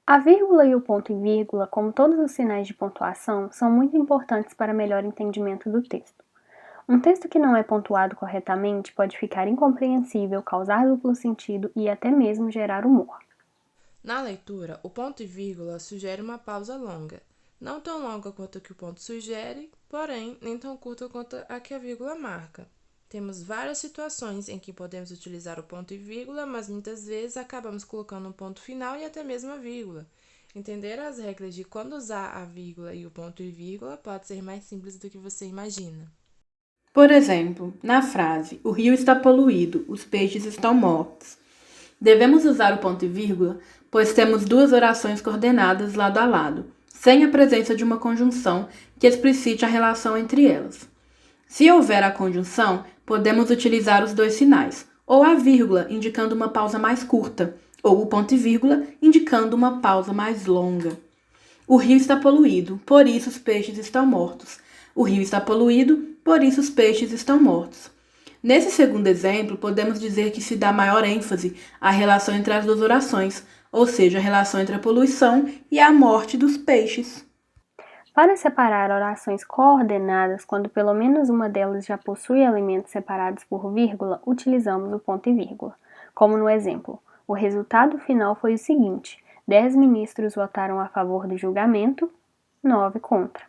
A vírgula e o ponto e vírgula, como todos os sinais de pontuação, são muito importantes para melhor entendimento do texto. Um texto que não é pontuado corretamente pode ficar incompreensível, causar duplo sentido e até mesmo gerar humor. Na leitura, o ponto e vírgula sugere uma pausa longa, não tão longa quanto a que o ponto sugere, porém nem tão curta quanto a que a vírgula marca. Temos várias situações em que podemos utilizar o ponto e vírgula, mas muitas vezes acabamos colocando um ponto final e até mesmo a vírgula. Entender as regras de quando usar a vírgula e o ponto e vírgula pode ser mais simples do que você imagina. Por exemplo, na frase "O rio está poluído, os peixes estão mortos", devemos usar o ponto e vírgula, pois temos duas orações coordenadas lado a lado, sem a presença de uma conjunção que explicite a relação entre elas. Se houver a conjunção, podemos utilizar os dois sinais, ou a vírgula indicando uma pausa mais curta, ou o ponto e vírgula indicando uma pausa mais longa. O rio está poluído, por isso os peixes estão mortos. O rio está poluído, por isso os peixes estão mortos. Nesse segundo exemplo, podemos dizer que se dá maior ênfase à relação entre as duas orações, ou seja, a relação entre a poluição e a morte dos peixes. Para separar orações coordenadas, quando pelo menos uma delas já possui elementos separados por vírgula, utilizamos o ponto e vírgula. Como no exemplo, o resultado final foi o seguinte: 10 ministros votaram a favor do julgamento, 9 contra.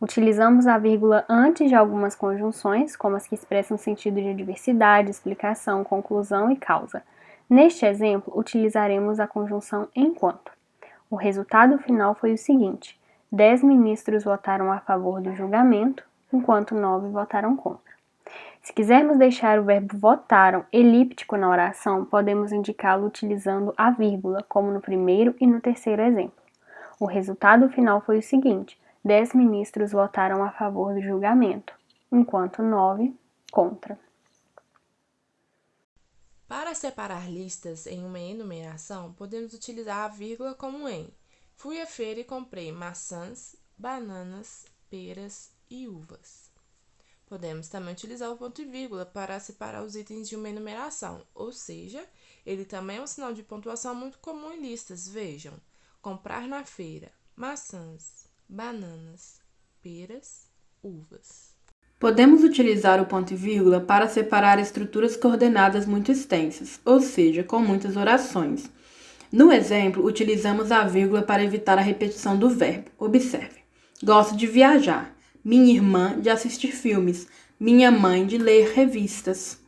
Utilizamos a vírgula antes de algumas conjunções, como as que expressam sentido de adversidade, explicação, conclusão e causa. Neste exemplo, utilizaremos a conjunção enquanto. O resultado final foi o seguinte: 10 ministros votaram a favor do julgamento, enquanto 9 votaram contra. Se quisermos deixar o verbo votaram elíptico na oração, podemos indicá-lo utilizando a vírgula, como no primeiro e no terceiro exemplo. O resultado final foi o seguinte: 10 ministros votaram a favor do julgamento, enquanto 9 contra. Para separar listas em uma enumeração, podemos utilizar a vírgula como em: fui à feira e comprei maçãs, bananas, peras e uvas. Podemos também utilizar o ponto e vírgula para separar os itens de uma enumeração, ou seja, ele também é um sinal de pontuação muito comum em listas. Vejam: comprar na feira, maçãs, bananas, peras, uvas. Podemos utilizar o ponto e vírgula para separar estruturas coordenadas muito extensas, ou seja, com muitas orações. No exemplo, utilizamos a vírgula para evitar a repetição do verbo. Observe: gosto de viajar, minha irmã de assistir filmes, minha mãe de ler revistas.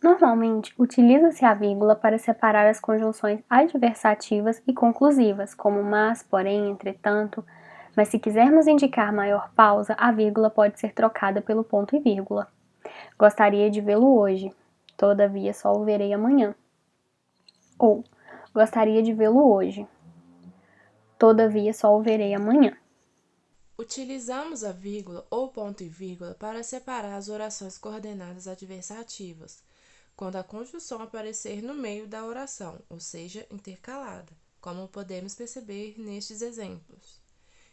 Normalmente, utiliza-se a vírgula para separar as conjunções adversativas e conclusivas, como mas, porém, entretanto, mas se quisermos indicar maior pausa, a vírgula pode ser trocada pelo ponto e vírgula. Gostaria de vê-lo hoje, todavia só o verei amanhã. Ou, gostaria de vê-lo hoje, todavia só o verei amanhã. Utilizamos a vírgula ou ponto e vírgula para separar as orações coordenadas adversativas, quando a conjunção aparecer no meio da oração, ou seja, intercalada, como podemos perceber nestes exemplos.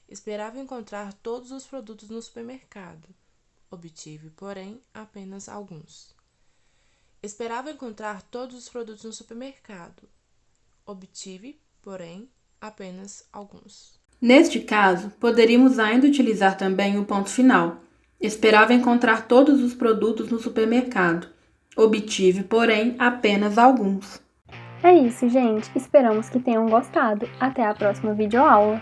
Esperava encontrar todos os produtos no supermercado. Obtive, porém, apenas alguns. Esperava encontrar todos os produtos no supermercado. Obtive, porém, apenas alguns. Neste caso, poderíamos ainda utilizar também o ponto final. Esperava encontrar todos os produtos no supermercado. Obtive, porém, apenas alguns. É isso, gente. Esperamos que tenham gostado. Até a próxima videoaula.